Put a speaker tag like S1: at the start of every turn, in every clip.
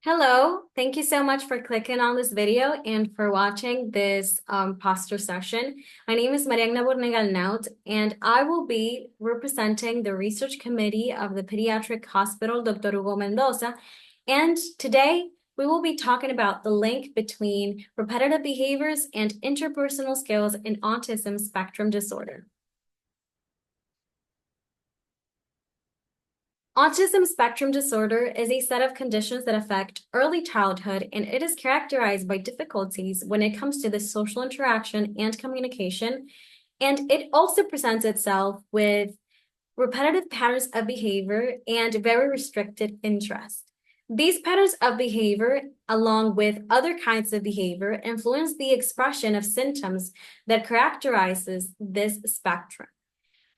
S1: Hello, thank you so much for clicking on this video and for watching this poster session. My name is Mariagna Bornegal-Naut, and I will be representing the research committee of the Pediatric Hospital, Dr. Hugo Mendoza. And today we will be talking about the link between repetitive behaviors and interpersonal skills in autism spectrum disorder. Autism spectrum disorder is a set of conditions that affect early childhood, and it is characterized by difficulties when it comes to the social interaction and communication. And it also presents itself with repetitive patterns of behavior and very restricted interest. These patterns of behavior, along with other kinds of behavior, influence the expression of symptoms that characterizes this spectrum.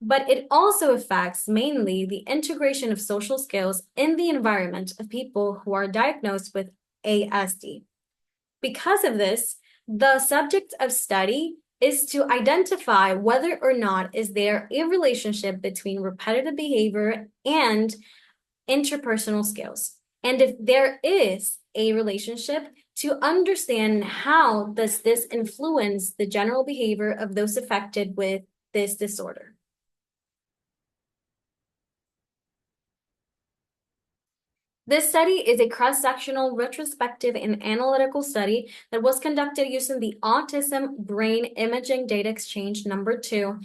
S1: But it also affects mainly the integration of social skills in the environment of people who are diagnosed with ASD. Because of this, the subject of study is to identify whether or not is there a relationship between repetitive behavior and interpersonal skills. And if there is a relationship, to understand how does this influence the general behavior of those affected with this disorder. This study is a cross-sectional, retrospective, and analytical study that was conducted using the Autism Brain Imaging Data Exchange number 2,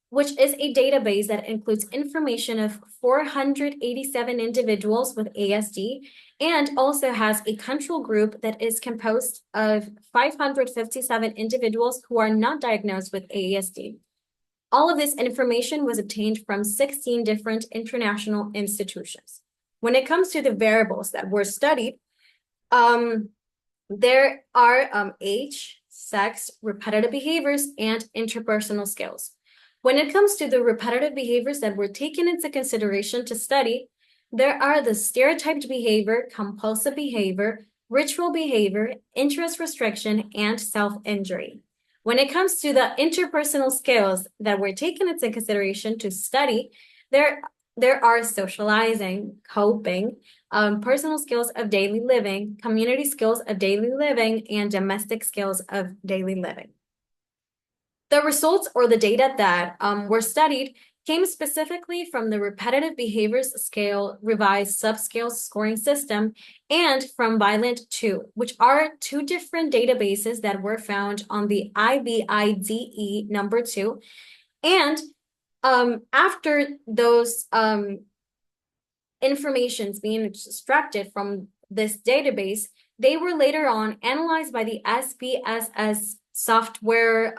S1: which is a database that includes information of 487 individuals with ASD and also has a control group that is composed of 557 individuals who are not diagnosed with ASD. All of this information was obtained from 16 different international institutions. When it comes to the variables that were studied, there are age, sex, repetitive behaviors, and interpersonal skills. When it comes to the repetitive behaviors that were taken into consideration to study, there are the stereotyped behavior, compulsive behavior, ritual behavior, interest restriction, and self-injury. When it comes to the interpersonal skills that were taken into consideration to study, there are socializing, coping, personal skills of daily living, community skills of daily living, and domestic skills of daily living. The results or the data that were studied came specifically from the Repetitive Behaviors Scale Revised Subscale Scoring System and from Violent-2, which are two different databases that were found on the IBIDE number 2. And after those informations being extracted from this database, they were later on analyzed by the SPSS software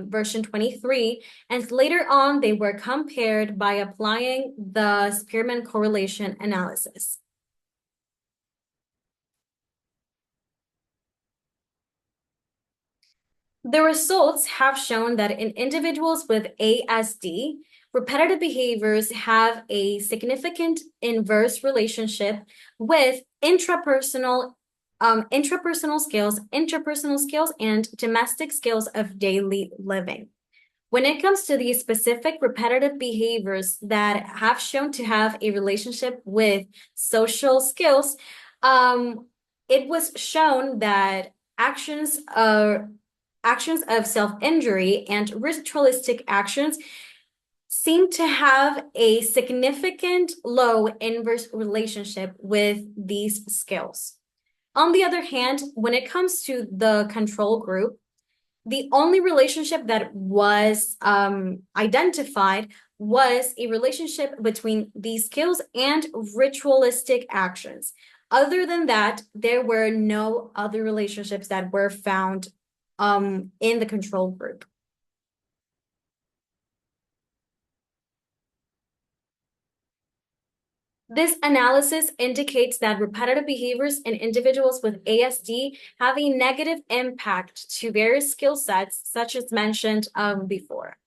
S1: version 23, and later on they were compared by applying the Spearman correlation analysis. The results have shown that in individuals with ASD, repetitive behaviors have a significant inverse relationship with intrapersonal skills, interpersonal skills, and domestic skills of daily living. When it comes to these specific repetitive behaviors that have shown to have a relationship with social skills, it was shown that actions of self-injury and ritualistic actions seem to have a significant low inverse relationship with these skills. On the other hand, when it comes to the control group, the only relationship that was identified was a relationship between these skills and ritualistic actions. Other than that, there were no other relationships that were found in the control group. This analysis indicates that repetitive behaviors in individuals with ASD have a negative impact to various skill sets, such as mentioned before.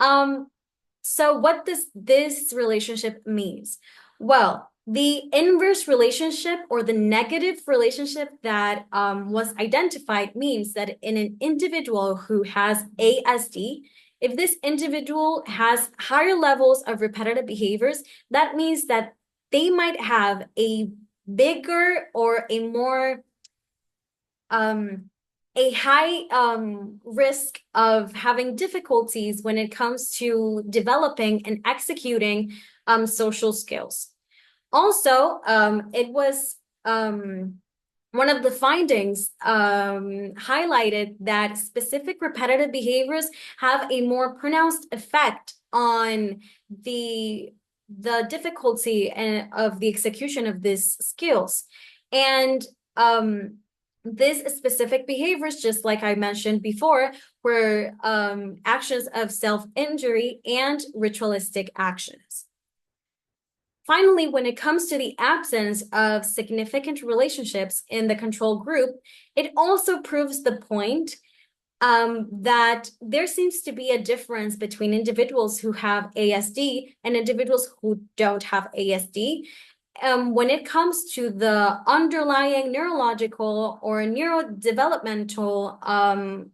S1: So what does this relationship means? Well, the inverse relationship or the negative relationship that was identified means that in an individual who has ASD, if this individual has higher levels of repetitive behaviors, that means that they might have a bigger or a more a high risk of having difficulties when it comes to developing and executing social skills. Also, it was one of the findings highlighted that specific repetitive behaviors have a more pronounced effect on the difficulty of the execution of these skills. And these specific behaviors, just like I mentioned before, were actions of self-injury and ritualistic actions. Finally, when it comes to the absence of significant relationships in the control group, it also proves the point that there seems to be a difference between individuals who have ASD and individuals who don't have ASD. When it comes to the underlying neurological or neurodevelopmental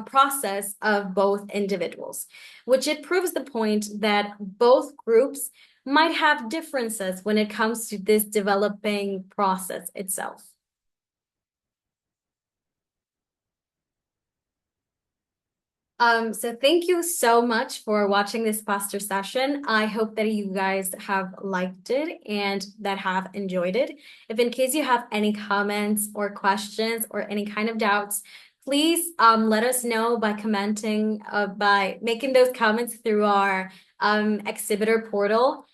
S1: process of both individuals, which it proves the point that both groups might have differences when it comes to this developing process itself. So thank you so much for watching this pastor session. I hope that you guys have liked it and that have enjoyed it. If in case you have any comments or questions or any kind of doubts, please let us know by commenting, by making those comments through our exhibitor portal.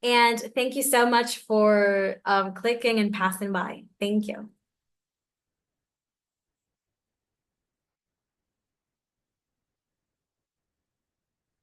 S1: And thank you so much for clicking and passing by. Thank you.